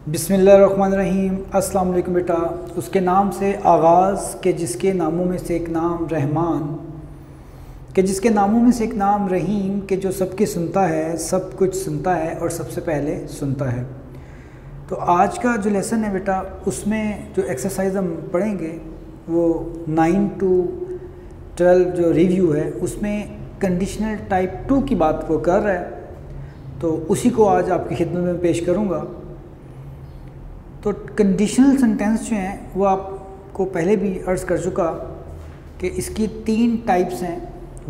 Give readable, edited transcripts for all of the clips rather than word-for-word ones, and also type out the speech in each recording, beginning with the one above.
बिस्मिल्लाहिर्रहमानिर्रहीम। अस्सलाम वालेकुम बेटा। उसके नाम से आगाज़ के जिसके नामों में से एक नाम रहमान के जिसके नामों में से एक नाम रहीम के जो सबके सुनता है, सब कुछ सुनता है और सबसे पहले सुनता है। तो आज का जो लेसन है बेटा, उसमें जो एक्सरसाइज हम पढ़ेंगे वो 9 to 12 जो रिव्यू है उसमें कंडीशनल टाइप 2 की बात को कर रहा है। तो उसी को आज आपकी खिदमत में पेश करूँगा। तो कंडीशनल सेंटेंस जो हैं वो आपको पहले भी अर्ज़ कर चुका कि इसकी 3 टाइप्स हैं,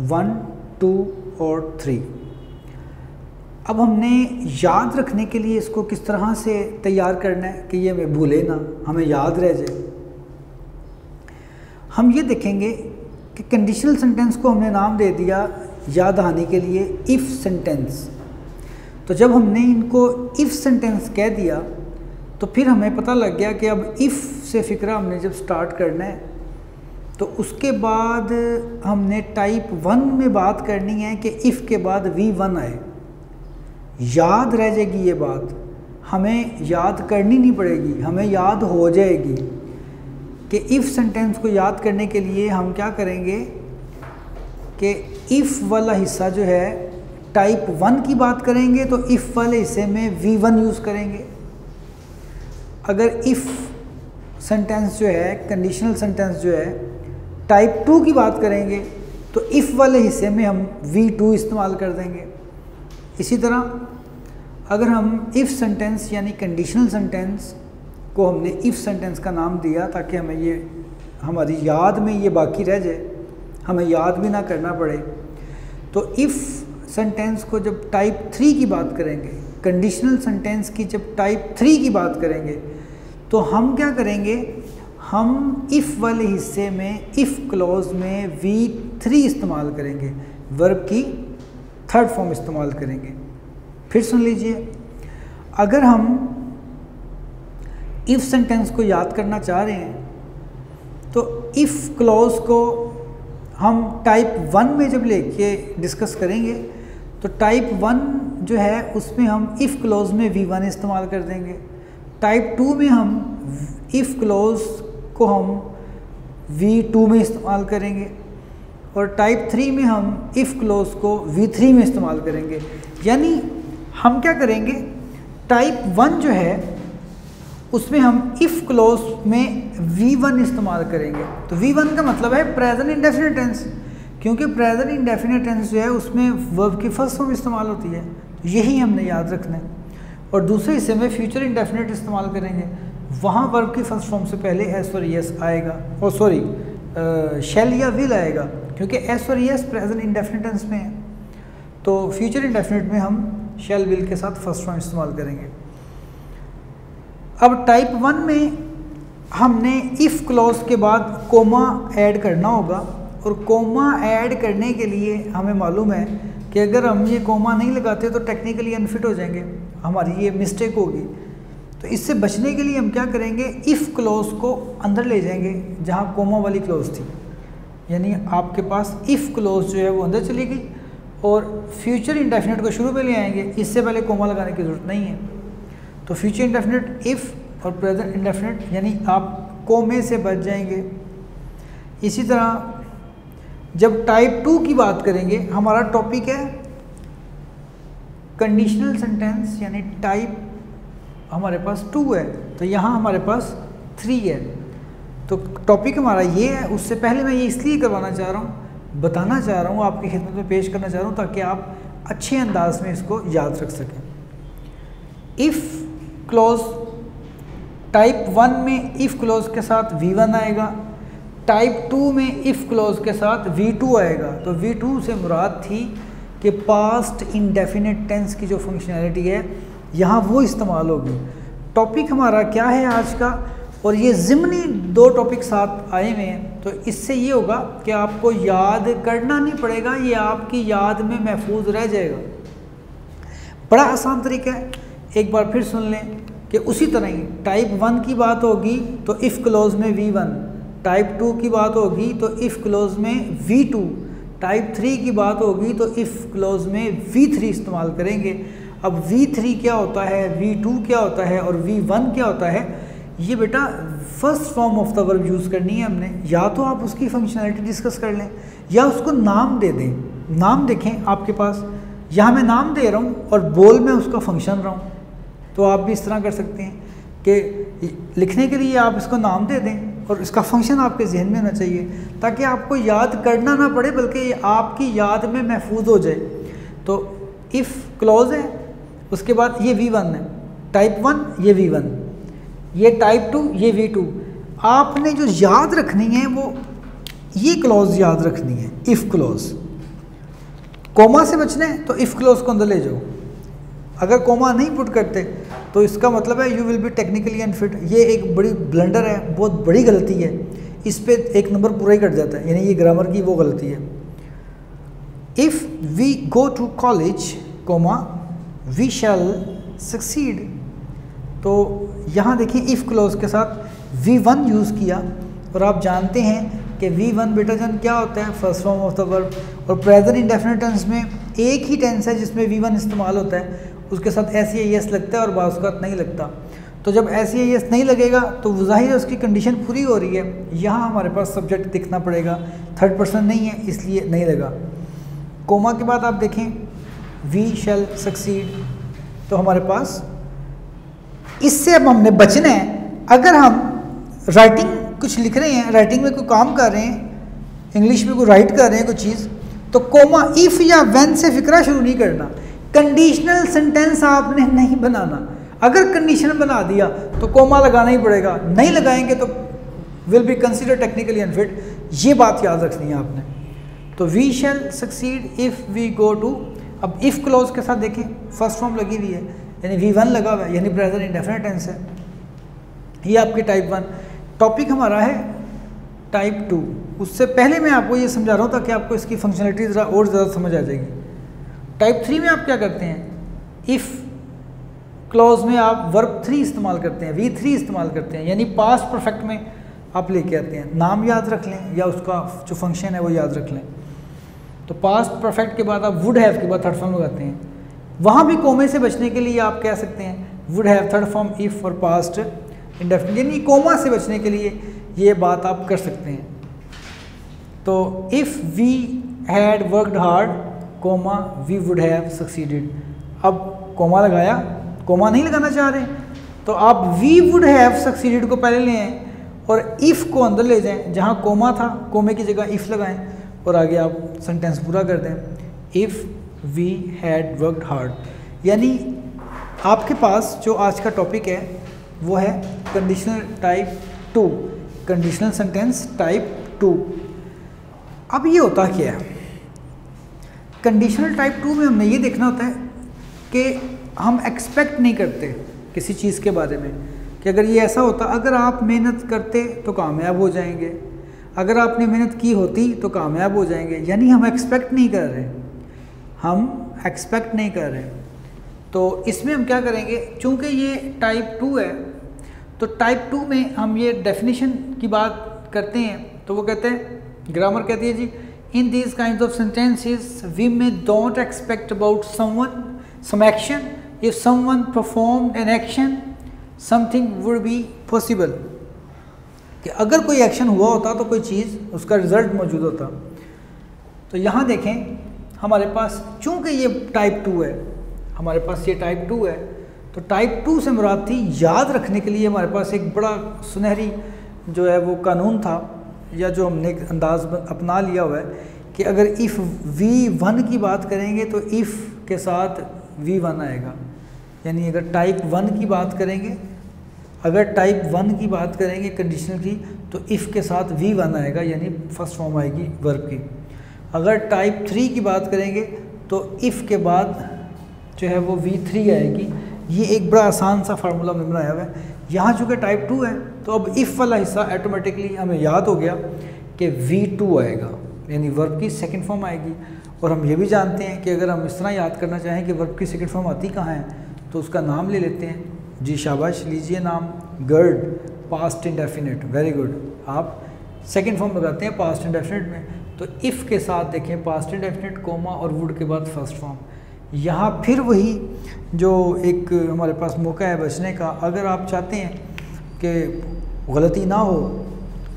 1, 2 और 3। अब हमने याद रखने के लिए इसको किस तरह से तैयार करना है कि ये हमें भूले ना, हमें याद रह जाए। हम ये देखेंगे कि कंडीशनल सेंटेंस को हमने नाम दे दिया याद आने के लिए इफ़ सेंटेंस। तो जब हमने इनको इफ़ सेंटेंस कह दिया तो फिर हमें पता लग गया कि अब इफ़ से फ़िक्रा हमने जब स्टार्ट करना है तो उसके बाद हमने टाइप 1 में बात करनी है कि इफ़ के बाद V1 आए। याद रह जाएगी ये बात, हमें याद करनी नहीं पड़ेगी, हमें याद हो जाएगी कि इफ़ सेंटेंस को याद करने के लिए हम क्या करेंगे कि इफ़ वाला हिस्सा जो है टाइप 1 की बात करेंगे तो इफ़ वाले हिस्से में V1 यूज़ करेंगे। अगर इफ़ सेंटेंस जो है, कंडीशनल सेंटेंस जो है टाइप 2 की बात करेंगे तो इफ़ वाले हिस्से में हम V2 इस्तेमाल कर देंगे। इसी तरह अगर हम इफ़ सेंटेंस यानी कंडीशनल सेंटेंस को हमने इफ़ सेंटेंस का नाम दिया ताकि हमें ये हमारी याद में ये बाकी रह जाए, हमें याद भी ना करना पड़े। तो इफ़ सेंटेंस को जब टाइप 3 की बात करेंगे, कंडीशनल सेंटेंस की जब टाइप 3 की बात करेंगे तो हम क्या करेंगे, हम इफ़ वाले हिस्से में इफ़ क्लॉज में V3 इस्तेमाल करेंगे, वर्ब की थर्ड फॉर्म इस्तेमाल करेंगे। फिर सुन लीजिए, अगर हम इफ़ सेंटेंस को याद करना चाह रहे हैं तो इफ़ क्लॉज को हम टाइप 1 में जब लेके डिस्कस करेंगे तो टाइप 1 जो है उसमें हम इफ़ क्लॉज में V1 इस्तेमाल कर देंगे। टाइप 2 में हम इफ़ क्लॉज को हम V2 में इस्तेमाल करेंगे और टाइप 3 में हम इफ़ क्लॉज को V3 में इस्तेमाल करेंगे। यानी हम क्या करेंगे, टाइप 1 जो है उसमें हम इफ़ क्लॉज में V1 इस्तेमाल करेंगे। तो V1 का मतलब है प्रेजेंट इंडेफिनिट टेंस, क्योंकि प्रेजेंट इंडेफिनिट टेंस जो है उसमें वर्ब की फर्स्ट फॉर्म इस्तेमाल होती है। यही हमने याद रखना है। और दूसरे हिस्से में फ्यूचर इंडेफिनिट इस्तेमाल करेंगे, वहाँ वर्ब की फर्स्ट फॉर्म से पहले एस और यस आएगा, और सॉरी शैल या विल आएगा, क्योंकि एस और यस प्रेजेंट इंडेफिनिट टेंस में है। तो फ्यूचर इंडेफिनिट में हम शैल विल के साथ फर्स्ट फॉर्म इस्तेमाल करेंगे। अब टाइप 1 में हमने इफ़ क्लॉज के बाद कोमा ऐड करना होगा, और कोमा ऐड करने के लिए हमें मालूम है कि अगर हम ये कोमा नहीं लगाते तो टेक्निकली अनफिट हो जाएंगे, हमारी ये मिस्टेक होगी। तो इससे बचने के लिए हम क्या करेंगे, इफ़ क्लॉज को अंदर ले जाएंगे जहाँ कोमा वाली क्लॉज थी। यानी आपके पास इफ़ क्लॉज जो है वो अंदर चली गई और फ्यूचर इंडेफिनिट को शुरू में ले आएंगे, इससे पहले कोमा लगाने की ज़रूरत नहीं है। तो फ्यूचर इंडेफिनिट इफ़ और प्रेजेंट इंडेफिनिट यानी आप कोमे से बच जाएंगे। इसी तरह जब टाइप 2 की बात करेंगे, हमारा टॉपिक है कंडीशनल सेंटेंस यानी टाइप हमारे पास 2 है, तो यहाँ हमारे पास 3 है। तो टॉपिक हमारा ये है। उससे पहले मैं ये इसलिए करवाना चाह रहा हूँ, बताना चाह रहा हूँ, आपकी खिदमत में पेश करना चाह रहा हूँ ताकि आप अच्छे अंदाज में इसको याद रख सकें। इफ़ क्लॉज टाइप 1 में इफ़ क्लॉज के साथ V1 आएगा, टाइप 2 में इफ़ क्लॉज के साथ V2 आएगा। तो V2 से मुराद थी कि पास्ट इंडेफिनिट टेंस की जो फंक्शनैलिटी है यहाँ वो इस्तेमाल होगी। टॉपिक हमारा क्या है आज का, और ये ज़िमनी 2 टॉपिक साथ आए हुए हैं, तो इससे ये होगा कि आपको याद करना नहीं पड़ेगा, ये आपकी याद में महफूज रह जाएगा। बड़ा आसान तरीका है, एक बार फिर सुन लें कि उसी तरह ही टाइप 1 की बात होगी तो इफ़ क्लॉज में V1, टाइप 2 की बात होगी तो इफ़ क्लॉज में V2, टाइप 3 की बात होगी तो इफ़ क्लॉज में V3 इस्तेमाल करेंगे। अब V3 क्या होता है, V2 क्या होता है और V1 क्या होता है, ये बेटा first form of the verb use करनी है हमने। या तो आप उसकी फंक्शनैलिटी डिस्कस कर लें या उसको नाम दे दें। नाम देखें आपके पास, यहाँ मैं नाम दे रहा हूँ और बोल में उसका फंक्शन रहा हूँ, तो आप भी इस तरह कर सकते हैं कि लिखने के लिए आप इसको नाम दे दें और इसका फंक्शन आपके जहन में होना चाहिए ताकि आपको याद करना ना पड़े बल्कि आपकी याद में महफूज हो जाए। तो इफ़ क्लॉज है, उसके बाद ये V1 है, टाइप 1 ये V1, ये टाइप 2 ये V2। आपने जो याद रखनी है वो ये क्लॉज याद रखनी है, इफ़ क्लॉज। कोमा से बचना है तो इफ़ क्लॉज को अंदर ले जाओ। अगर कोमा नहीं पुट करते तो इसका मतलब है you will be technically unfit. ये एक बड़ी ब्लंडर है, बहुत बड़ी गलती है, इस पे एक नंबर पूरा ही कट जाता है, यानी ये ग्रामर की वो गलती है। If we go to college comma we shall succeed. तो यहाँ देखिए इफ़ क्लॉज के साथ V1 यूज़ किया और आप जानते हैं कि V1 बेटा जन क्या होता है, first form of the verb. और प्रेजेंट इंडेफिनिट टेंस में एक ही टेंस है जिसमें V1 इस्तेमाल होता है, उसके साथ SEIS लगता है और बाज़ औक़ात नहीं लगता। तो जब SEIS नहीं लगेगा तो ज़ाहिर है उसकी कंडीशन पूरी हो रही है। यहाँ हमारे पास सब्जेक्ट दिखना पड़ेगा, थर्ड पर्सन नहीं है इसलिए नहीं लगा। कोमा के बाद आप देखें वी शैल सक्सीड, तो हमारे पास इससे अब हमने बचना है। अगर हम राइटिंग कुछ लिख रहे हैं, राइटिंग में कोई काम कर रहे हैं, इंग्लिश में कोई राइट कर रहे हैं कोई चीज़, तो कोमा इफ़ या व्हेन से फिक्रा शुरू नहीं करना। कंडीशनल सेंटेंस आपने नहीं बनाना। अगर कंडीशनल बना दिया तो कोमा लगाना ही पड़ेगा, नहीं लगाएंगे तो will be consider technically unfit. ये बात याद रखनी है आपने। तो we shall succeed if we go to. अब इफ़ क्लॉज के साथ देखें फर्स्ट फॉर्म लगी हुई है, यानी V1 लगा हुआ है, यानी प्रेजेंट इंडेफिनिट टेंस है। ये आपकी टाइप 1। टॉपिक हमारा है टाइप 2। उससे पहले मैं आपको ये समझा रहा हूँ ताकि आपको इसकी फंक्शनलिटी ज़रा और ज़्यादा समझ आ जाएगी। टाइप 3 में आप क्या करते हैं, इफ़ क्लॉज में आप वर्ब 3 इस्तेमाल करते हैं, V3 इस्तेमाल करते हैं, यानी पास्ट परफेक्ट में आप लेके आते हैं। नाम याद रख लें या उसका जो फंक्शन है वो याद रख लें। तो पास्ट परफेक्ट के बाद आप वुड हैव के बाद थर्ड फॉर्म लगाते हैं। वहाँ भी कोमे से बचने के लिए आप कह सकते हैं would have third form if और पास्ट इंडेफिनिट, यानी कोमा से बचने के लिए ये बात आप कर सकते हैं। तो if we had worked hard comma we would have succeeded. अब कोमा लगाया, कोमा नहीं लगाना चाह रहे तो आप वी वुड हैव सक्सीडेड को पहले ले आएँ और इफ़ को अंदर ले जाएं। जहाँ कोमा था कोमे की जगह इफ़ लगाएं और आगे आप सेंटेंस पूरा कर दें। If we had worked hard, यानी आपके पास जो आज का टॉपिक है वो है conditional type 2, conditional sentence type 2। अब ये होता क्या है, कंडीशनल टाइप 2 में हमने ये देखना होता है कि हम एक्सपेक्ट नहीं करते किसी चीज़ के बारे में कि अगर ये ऐसा होता, अगर आप मेहनत करते तो कामयाब हो जाएंगे, अगर आपने मेहनत की होती तो कामयाब हो जाएंगे। यानी हम एक्सपेक्ट नहीं कर रहे, हम एक्सपेक्ट नहीं कर रहे। तो इसमें हम क्या करेंगे, चूँकि ये टाइप 2 है तो टाइप 2 में हम ये डेफिनेशन की बात करते हैं। तो वो कहते हैं, ग्रामर कहती है जी, in these kind of sentences we may don't expect about someone some action, if someone performed an action something would be possible. कि अगर कोई एक्शन हुआ होता तो कोई चीज़ उसका रिजल्ट मौजूद होता। तो यहाँ देखें हमारे पास चूँकि ये टाइप 2 है, हमारे पास ये टाइप 2 है, तो टाइप 2 से मुराद थी याद रखने के लिए हमारे पास एक बड़ा सुनहरी जो है वो कानून था, या जो हमने एक अंदाज अपना लिया हुआ है कि अगर इफ़ V1 की बात करेंगे तो इफ़ के साथ V1 आएगा। यानी अगर टाइप 1 की बात करेंगे, अगर टाइप 1 की बात करेंगे कंडीशनल की, तो इफ़ के साथ V1 आएगा, यानी फर्स्ट फॉर्म आएगी वर्ब की। अगर टाइप 3 की बात करेंगे तो इफ़ के बाद जो है वो V3 आएगी। ये एक बड़ा आसान सा फार्मूला हमने बनाया हुआ है। यहाँ चूँकि टाइप 2 है तो अब इफ़ वाला हिस्सा ऑटोमेटिकली हमें याद हो गया कि V2 आएगा, यानी वर्ब की सेकंड फॉर्म आएगी। और हम ये भी जानते हैं कि अगर हम इस तरह याद करना चाहें कि वर्ब की सेकंड फॉर्म आती कहाँ है, तो उसका नाम ले लेते हैं जी, शाबाश, लीजिए नाम, गर्ड, पास्ट इंडेफिनिट, वेरी गुड। आप सेकंड फॉर्म लगाते हैं पास्ट इंडेफिनिट में, तो इफ़ के साथ देखें पास्ट इंडेफिनिट कोमा और वुड के बाद फर्स्ट फॉर्म। यहाँ फिर वही जो एक हमारे पास मौका है बचने का, अगर आप चाहते हैं कि गलती ना हो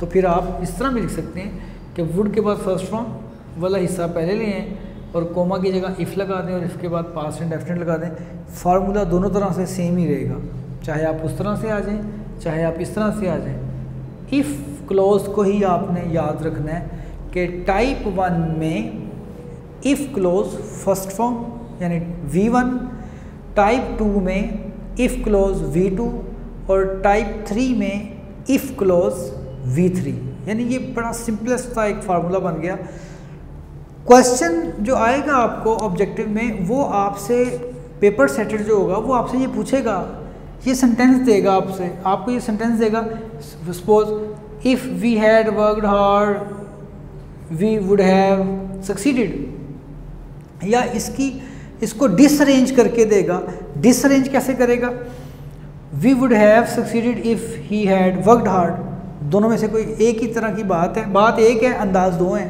तो फिर आप इस तरह भी लिख सकते हैं कि वुड के बाद फर्स्ट फॉर्म वाला हिस्सा पहले लें और कोमा की जगह इफ़ लगा दें और इफ़ के बाद पास्ट इंडेफिनिट लगा दें। फार्मूला दोनों तरह से सेम ही रहेगा, चाहे आप उस तरह से आ जाएं चाहे आप इस तरह से आ जाएं। इफ़ क्लोज को ही आपने याद रखना है कि टाइप 1 में इफ़ क्लोज फर्स्ट फॉर्म यानी V1, टाइप 2 में इफ़ क्लोज V2 और टाइप 3 में इफ़ क्लोज V3। यानी ये बड़ा सिंपलेस्ट था एक फार्मूला बन गया। क्वेश्चन जो आएगा आपको ऑब्जेक्टिव में वो आपसे पेपर सेटर जो होगा वो आपसे ये पूछेगा, ये सेंटेंस देगा आपको ये सेंटेंस देगा, suppose if we had worked hard we would have succeeded, या इसको डिसअरेंज करके देगा। डिसअरेंज कैसे करेगा? We would have succeeded if he had worked hard, दोनों में से कोई एक ही तरह की बात है, बात एक है अंदाज दो हैं,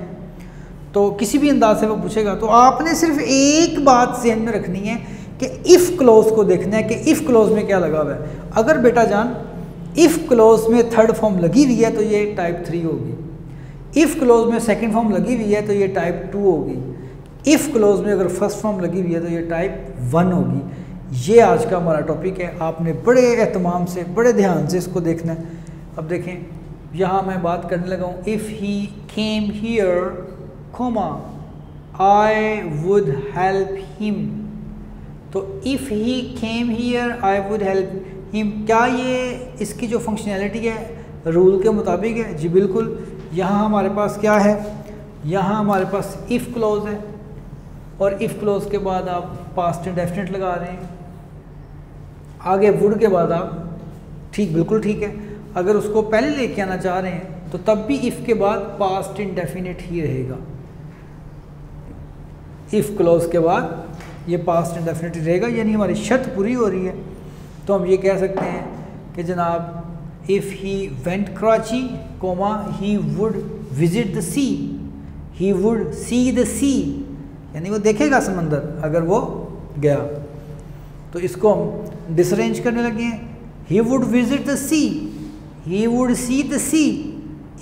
तो किसी भी अंदाज से वो पूछेगा। तो आपने सिर्फ एक बात ज़हन में रखनी है कि इफ़ क्लोज को देखना है कि इफ़ क्लोज में क्या लगा हुआ है। अगर बेटा जान इफ़ क्लोज में थर्ड फॉर्म लगी हुई है तो ये टाइप 3 होगी, इफ़ क्लोज में सेकंड फॉर्म लगी हुई है तो ये टाइप 2 होगी, इफ़ क्लोज में अगर फर्स्ट फॉर्म लगी हुई है तो ये टाइप 1 होगी। ये आज का हमारा टॉपिक है, आपने बड़े एहतमाम से बड़े ध्यान से इसको देखना है। अब देखें यहाँ मैं बात करने लगा हूँ, if he came here comma I would help him, तो if he came here I would help him, क्या ये इसकी जो फंक्शनैलिटी है रूल के मुताबिक है? जी बिल्कुल। यहाँ हमारे पास क्या है, यहाँ हमारे पास इफ़ क्लोज है और इफ़ क्लोज के बाद आप पास्ट इंडेफिनिट लगा रहे हैं, आगे वुड के बाद आप ठीक बिल्कुल ठीक है। अगर उसको पहले लेके आना चाह रहे हैं तो तब भी इफ़ के बाद पास्ट इंडेफिनिट ही रहेगा, इफ़ क्लोज के बाद ये पास्ट इंडेफिनिट रहेगा, यानी हमारी शर्त पूरी हो रही है। तो हम ये कह सकते हैं कि जनाब if he went Karachi comma he would visit the sea, he would see the sea, यानी वो देखेगा समंदर अगर वो गया। तो इसको हम डिसअरेंज करने लगे हैं, he would visit the sea, he would see the sea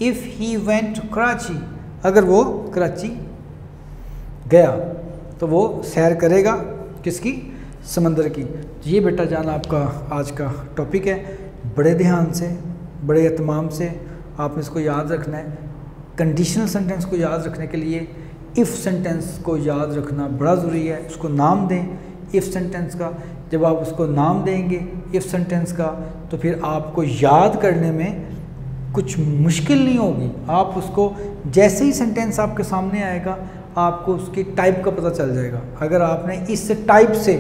if he went Karachi, अगर वो कराची गया तो वो सैर करेगा किसकी? समंदर की। ये बेटा जान आपका आज का टॉपिक है, बड़े ध्यान से बड़े एहतमाम से आपने इसको याद रखना है। कंडीशनल सेंटेंस को याद रखने के लिए इफ़ सेंटेंस को याद रखना बड़ा ज़रूरी है। उसको नाम दें इफ़ सेंटेंस का, जब आप उसको नाम देंगे इफ़ सेंटेंस का तो फिर आपको याद करने में कुछ मुश्किल नहीं होगी। आप उसको जैसे ही सेंटेंस आपके सामने आएगा आपको उसकी टाइप का पता चल जाएगा। अगर आपने इस टाइप से,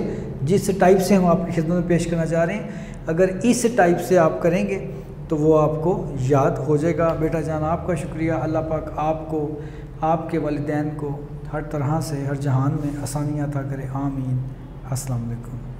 जिस टाइप से हम आपकी खिदमत में पेश करना चाह रहे हैं, अगर इस टाइप से आप करेंगे तो वो आपको याद हो जाएगा। बेटा जान आपका शुक्रिया, अल्लाह पाक आपको आपके वालिदैन को हर तरह से हर जहान में आसानियाँ अता करे, आमीन। अस्सलाम वालेकुम।